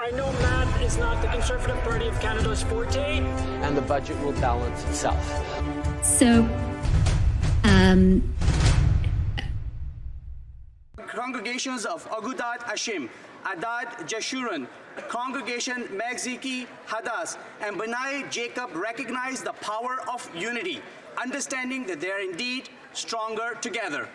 I know math is not the Conservative Party of Canada's forte. And the budget will balance itself. So, Congregations of Agudat Ashim, Adad Jeshurun, Congregation Megziki Hadas, and Benai Jacob recognize the power of unity, understanding that they are indeed stronger together.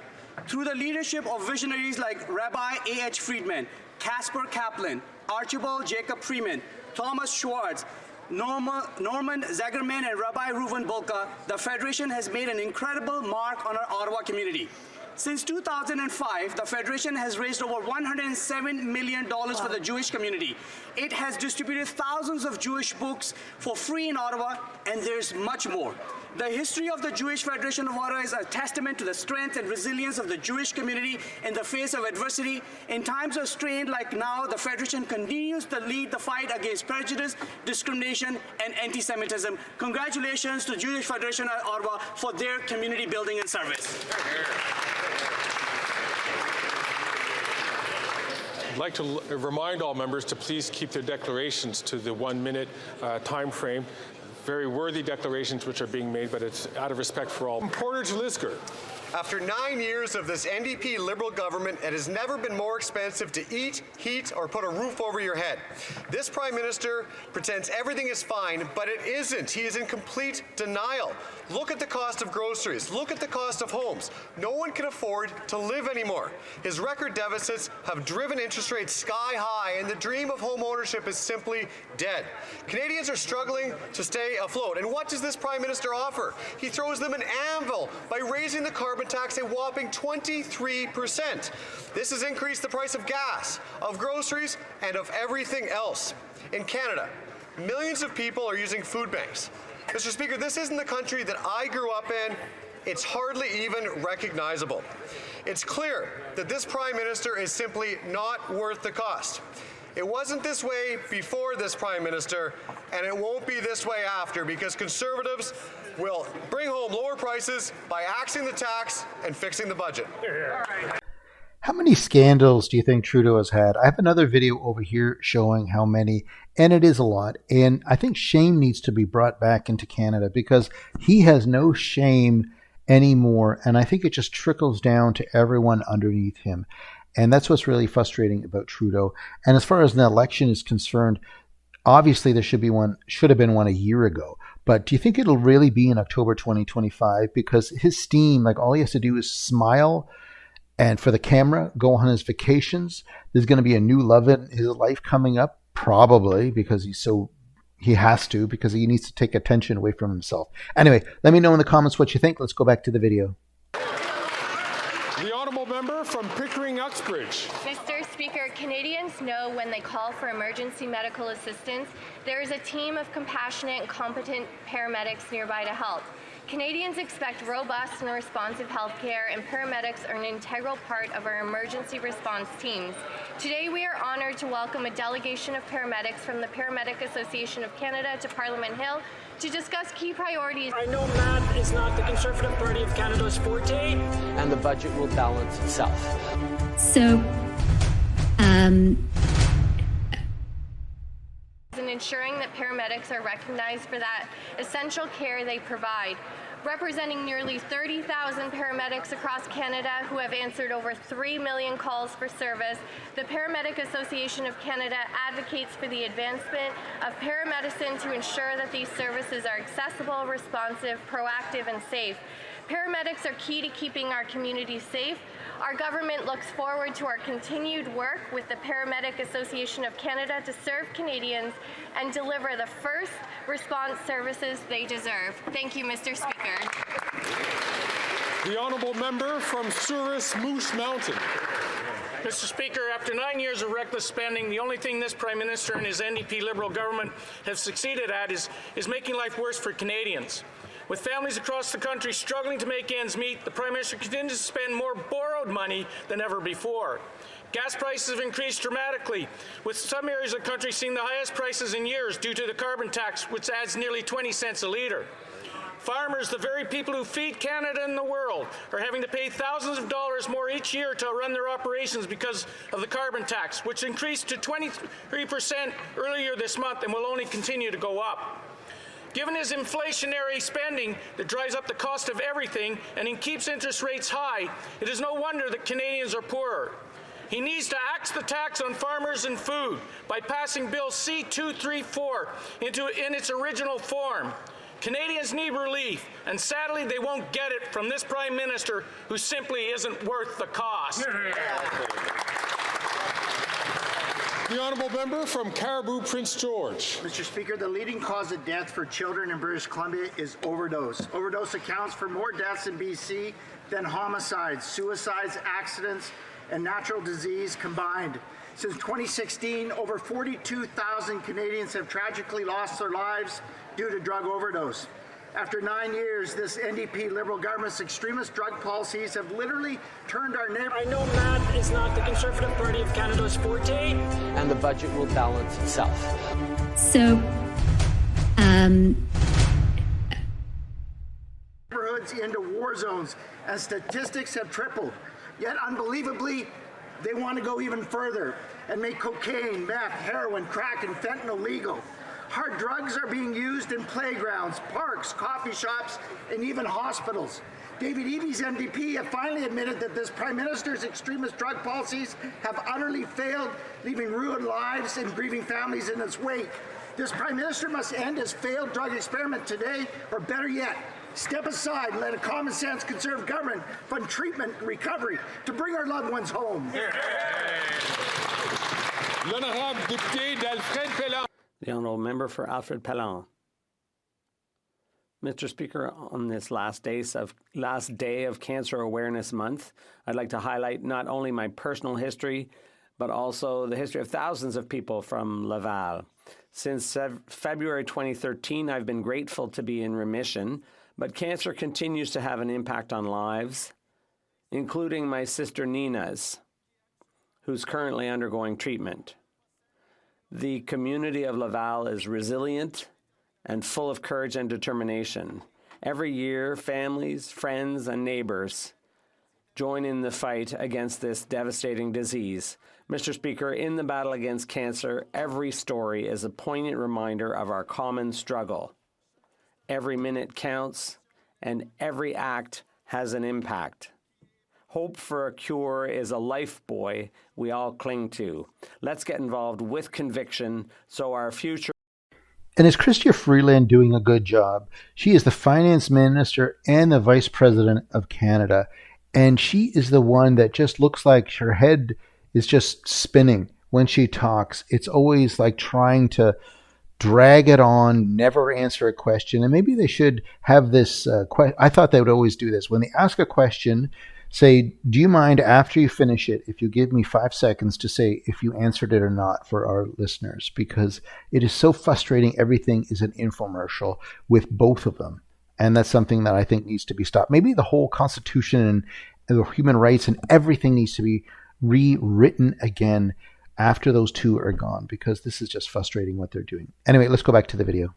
Through the leadership of visionaries like Rabbi A.H. Friedman, Casper Kaplan, Archibald Jacob Freeman, Thomas Schwartz, Norman Zagerman, and Rabbi Reuven Bulka, the Federation has made an incredible mark on our Ottawa community. Since 2005, the Federation has raised over $107 million for the Jewish community. It has distributed thousands of Jewish books for free in Ottawa, and there's much more. The history of the Jewish Federation of Ottawa is a testament to the strength and resilience of the Jewish community in the face of adversity. In times of strain like now, the Federation continues to lead the fight against prejudice, discrimination, and anti-Semitism. Congratulations to Jewish Federation of Ottawa for their community building and service. I'd like to remind all members to please keep their declarations to the 1 minute time frame. Very worthy declarations which are being made, but it's out of respect for all. Portage Lisgar. After 9 years of this NDP Liberal government, it has never been more expensive to eat, heat, or put a roof over your head. This Prime Minister pretends everything is fine, but it isn't. He is in complete denial. Look at the cost of groceries. Look at the cost of homes. No one can afford to live anymore. His record deficits have driven interest rates sky high, and the dream of home ownership is simply dead. Canadians are struggling to stay afloat. And what does this Prime Minister offer? He throws them an anvil by raising the carbon tax a whopping 23%. This has increased the price of gas, of groceries, and of everything else. In Canada, millions of people are using food banks. Mr. Speaker, this isn't the country that I grew up in. It's hardly even recognizable. It's clear that this Prime Minister is simply not worth the cost. It wasn't this way before this Prime Minister, and it won't be this way after, because Conservatives will bring home lower prices by axing the tax and fixing the budget. How many scandals do you think Trudeau has had? I have another video over here showing how many, and it is a lot. And I think shame needs to be brought back into Canada because he has no shame anymore. And I think it just trickles down to everyone underneath him. And that's what's really frustrating about Trudeau. And as far as the election is concerned, obviously there should have been one a year ago. But do you think it'll really be in October 2025? Because his steam, like all he has to do is smile and for the camera, go on his vacations. There's going to be a new love in his life coming up, probably, because he has to, because he needs to take attention away from himself. Anyway, let me know in the comments what you think. Let's go back to the video. The honourable member from Pickering Uxbridge. Mr. Speaker, Canadians know when they call for emergency medical assistance, there is a team of compassionate and competent paramedics nearby to help. Canadians expect robust and responsive health care, and paramedics are an integral part of our emergency response teams. Today, we are honoured to welcome a delegation of paramedics from the Paramedic Association of Canada to Parliament Hill to discuss key priorities. I know math is not the Conservative Party of Canada's forte. And the budget will balance itself. so, And ensuring that paramedics are recognized for that essential care they provide. Representing nearly 30,000 paramedics across Canada who have answered over 3 million calls for service, the Paramedic Association of Canada advocates for the advancement of paramedicine to ensure that these services are accessible, responsive, proactive, and safe. Paramedics are key to keeping our communities safe. Our government looks forward to our continued work with the Paramedic Association of Canada to serve Canadians and deliver the first response services they deserve. Thank you, Mr. Speaker. The honourable member from Souris Moose Mountain. Mr. Speaker, after 9 years of reckless spending, the only thing this Prime Minister and his NDP Liberal government have succeeded at is making life worse for Canadians. With families across the country struggling to make ends meet, the Prime Minister continues to spend more borrowed money than ever before. Gas prices have increased dramatically, with some areas of the country seeing the highest prices in years due to the carbon tax, which adds nearly 20 cents a litre. Farmers, the very people who feed Canada and the world, are having to pay thousands of dollars more each year to run their operations because of the carbon tax, which increased to 23% earlier this month and will only continue to go up. Given his inflationary spending that drives up the cost of everything and he keeps interest rates high, it is no wonder that Canadians are poorer. He needs to axe the tax on farmers and food by passing Bill C-234 in its original form. Canadians need relief, and sadly they won't get it from this Prime Minister who simply isn't worth the cost. The honourable member from Caribou, Prince George. Mr. Speaker, the leading cause of death for children in British Columbia is overdose. Overdose accounts for more deaths in BC than homicides, suicides, accidents, and natural disease combined. Since 2016, over 42,000 Canadians have tragically lost their lives due to drug overdose. After 9 years, this NDP Liberal government's extremist drug policies have literally turned our neighbor. I know math is not the Conservative Party of Canada's forte. And the budget will balance itself. So, neighborhoods into war zones, and statistics have tripled. Yet, unbelievably, they want to go even further and make cocaine, meth, heroin, crack, and fentanyl legal. Hard drugs are being used in playgrounds, parks, coffee shops, and even hospitals. David Eby's NDP have finally admitted that this Prime Minister's extremist drug policies have utterly failed, leaving ruined lives and grieving families in its wake. This Prime Minister must end his failed drug experiment today, or better yet, step aside and let a common sense Conservative government fund treatment and recovery to bring our loved ones home. L'honorable député d'Alfred Pelland. The honourable member for Alfred Pelland. Mr. Speaker, on this last day of Cancer Awareness Month, I'd like to highlight not only my personal history, but also the history of thousands of people from Laval. Since February 2013, I've been grateful to be in remission, but cancer continues to have an impact on lives, including my sister Nina's, who's currently undergoing treatment. The community of Laval is resilient and full of courage and determination. Every year, families, friends, and neighbors join in the fight against this devastating disease. Mr. Speaker, in the battle against cancer, every story is a poignant reminder of our common struggle. Every minute counts, and every act has an impact. Hope for a cure is a life buoy we all cling to. Let's get involved with conviction so our future... And is Chrystia Freeland doing a good job? She is the finance minister and the vice president of Canada. And she is the one that just looks like her head is just spinning when she talks. It's always like trying to drag it on, never answer a question. And maybe they should have this... I thought they would always do this. When they ask a question, say, do you mind after you finish it, if you give me 5 seconds to say if you answered it or not for our listeners? Because it is so frustrating. Everything is an infomercial with both of them. And that's something that I think needs to be stopped. Maybe the whole Constitution and the human rights and everything needs to be rewritten again after those two are gone, because this is just frustrating what they're doing. Anyway, let's go back to the video.